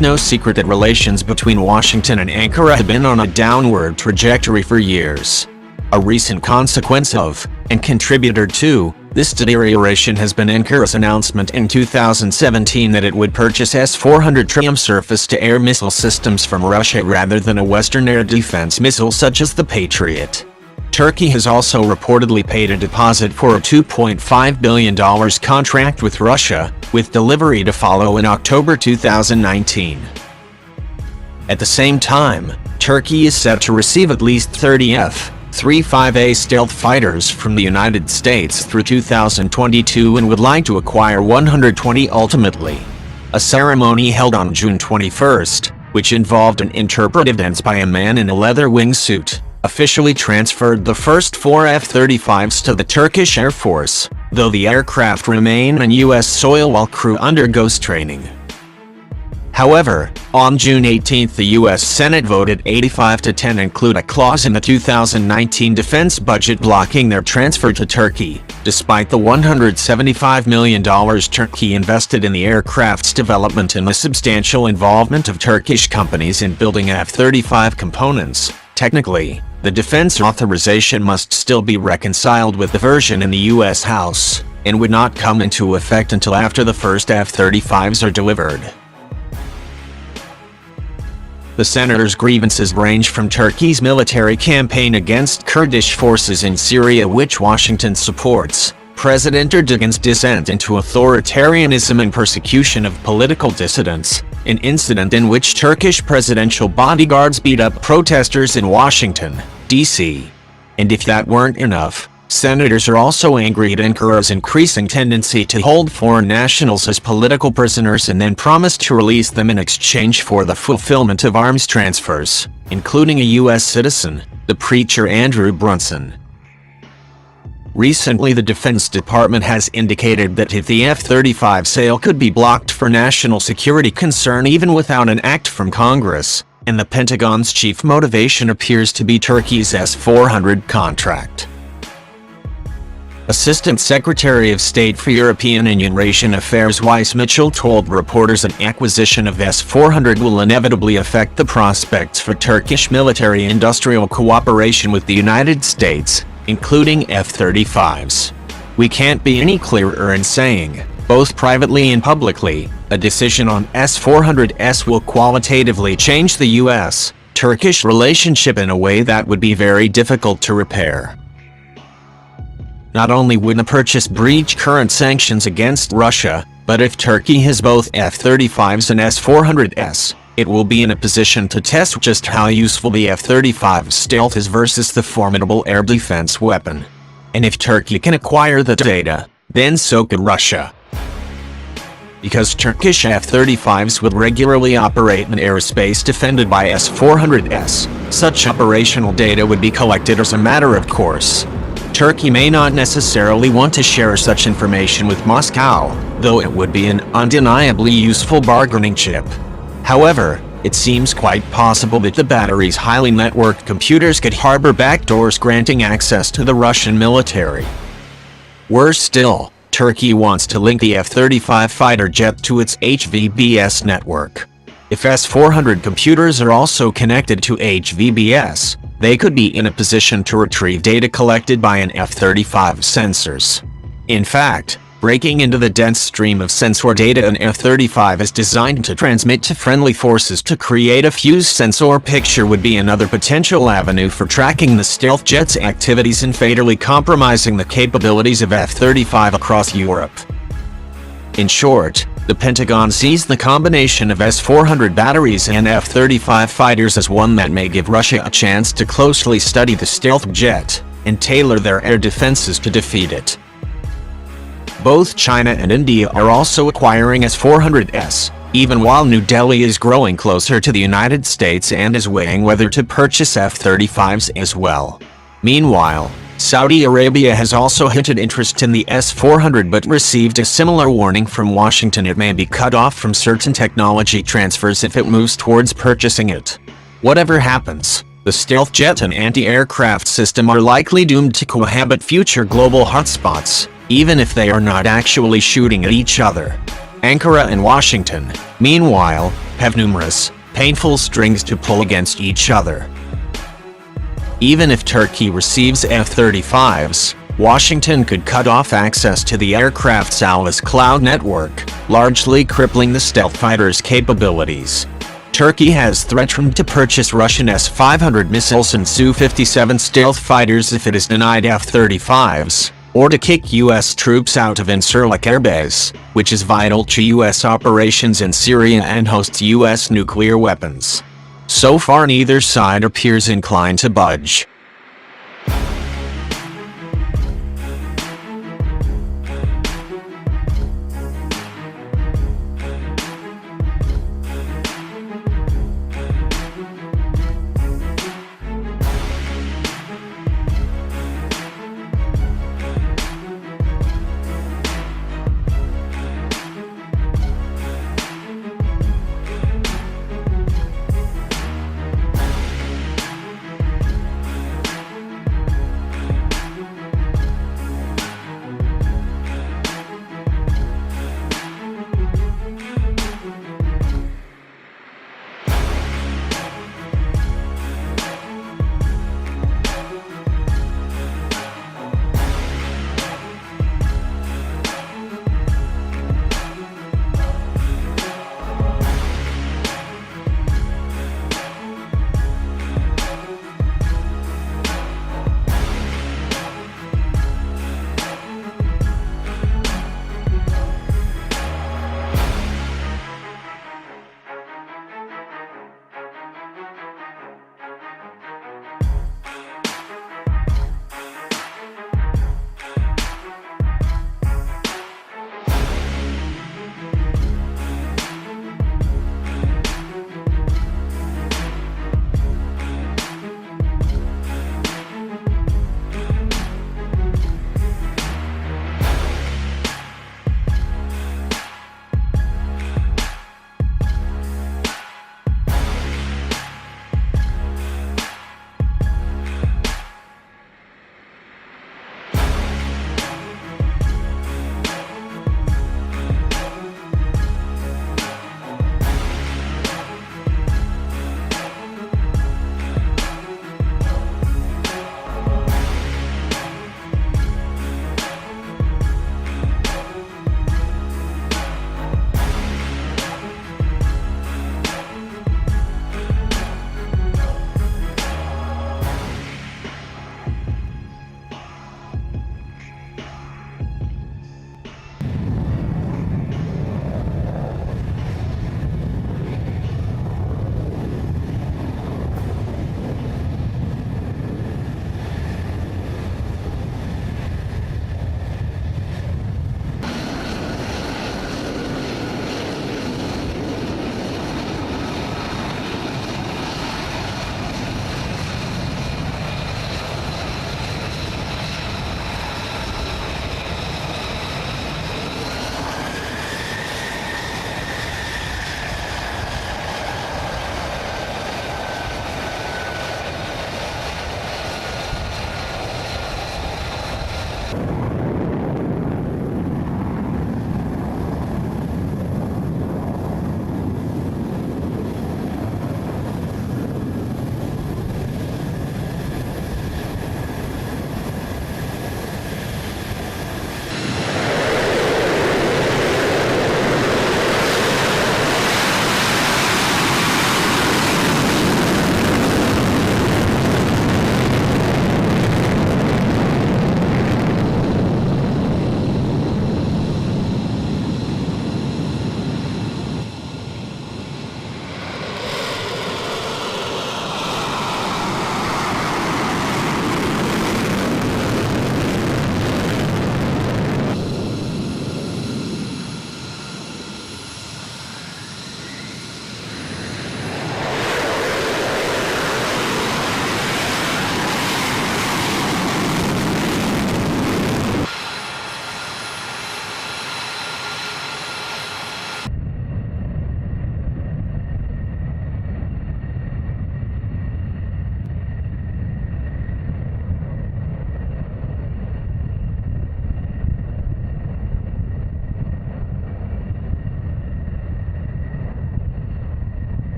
it's no secret that relations between Washington and Ankara have been on a downward trajectory for years. A recent consequence of, and contributor to, this deterioration has been Ankara's announcement in 2017 that it would purchase S-400 Triumph surface-to-air missile systems from Russia rather than a Western air defense missile such as the Patriot. Turkey has also reportedly paid a deposit for a $2.5 billion contract with Russia, with delivery to follow in October 2019. At the same time, Turkey is set to receive at least 30 F-35A stealth fighters from the United States through 2022 and would like to acquire 120 ultimately. A ceremony held on June 21, which involved an interpretive dance by a man in a leather wingsuit, officially transferred the first 4 F-35s to the Turkish Air Force, though the aircraft remain on U.S. soil while crew undergoes training. However, on June 18, the U.S. Senate voted 85-10 to include a clause in the 2019 defense budget blocking their transfer to Turkey, despite the $175 million Turkey invested in the aircraft's development and the substantial involvement of Turkish companies in building F-35 components. Technically, the defense authorization must still be reconciled with the version in the U.S. House, and would not come into effect until after the first F-35s are delivered. The senators' grievances range from Turkey's military campaign against Kurdish forces in Syria, which Washington supports, President Erdogan's descent into authoritarianism and persecution of political dissidents, an incident in which Turkish presidential bodyguards beat up protesters in Washington, D.C. And if that weren't enough, senators are also angry at Ankara's increasing tendency to hold foreign nationals as political prisoners and then promise to release them in exchange for the fulfillment of arms transfers, including a U.S. citizen, the preacher Andrew Brunson. Recently, the Defense Department has indicated that if the F-35 sale could be blocked for national security concern even without an act from Congress, and the Pentagon's chief motivation appears to be Turkey's S-400 contract. Assistant Secretary of State for European and Eurasian Affairs Weiss Mitchell told reporters an acquisition of S-400 will inevitably affect the prospects for Turkish military-industrial cooperation with the United States, including F-35s. We can't be any clearer in saying, both privately and publicly, a decision on S-400s will qualitatively change the U.S.-Turkish relationship in a way that would be very difficult to repair. Not only would the purchase breach current sanctions against Russia, but if Turkey has both F-35s and S-400s, it will be in a position to test just how useful the F-35 stealth is versus the formidable air defense weapon. And if Turkey can acquire the data, then so could Russia. Because Turkish F-35s would regularly operate in airspace defended by S-400s, such operational data would be collected as a matter of course. Turkey may not necessarily want to share such information with Moscow, though it would be an undeniably useful bargaining chip. However, it seems quite possible that the battery's highly networked computers could harbor backdoors granting access to the Russian military. Worse still, Turkey wants to link the F-35 fighter jet to its HVBS network. If S-400 computers are also connected to HVBS, they could be in a position to retrieve data collected by an F-35 sensors. In fact, breaking into the dense stream of sensor data an F-35 is designed to transmit to friendly forces to create a fused sensor picture would be another potential avenue for tracking the stealth jet's activities and fatally compromising the capabilities of F-35 across Europe. In short, the Pentagon sees the combination of S-400 batteries and F-35 fighters as one that may give Russia a chance to closely study the stealth jet and tailor their air defenses to defeat it. Both China and India are also acquiring S-400s, even while New Delhi is growing closer to the United States and is weighing whether to purchase F-35s as well. Meanwhile, Saudi Arabia has also hinted interest in the S-400 but received a similar warning from Washington: it may be cut off from certain technology transfers if it moves towards purchasing it. Whatever happens, the stealth jet and anti-aircraft system are likely doomed to cohabit future global hotspots, even if they are not actually shooting at each other. Ankara and Washington, meanwhile, have numerous, painful strings to pull against each other. Even if Turkey receives F-35s, Washington could cut off access to the aircraft's Alvis cloud network, largely crippling the stealth fighter's capabilities. Turkey has threatened to purchase Russian S-500 missiles and Su-57 stealth fighters if it is denied F-35s, or to kick U.S. troops out of Incirlik Air Base, which is vital to U.S. operations in Syria and hosts U.S. nuclear weapons. So far neither side appears inclined to budge.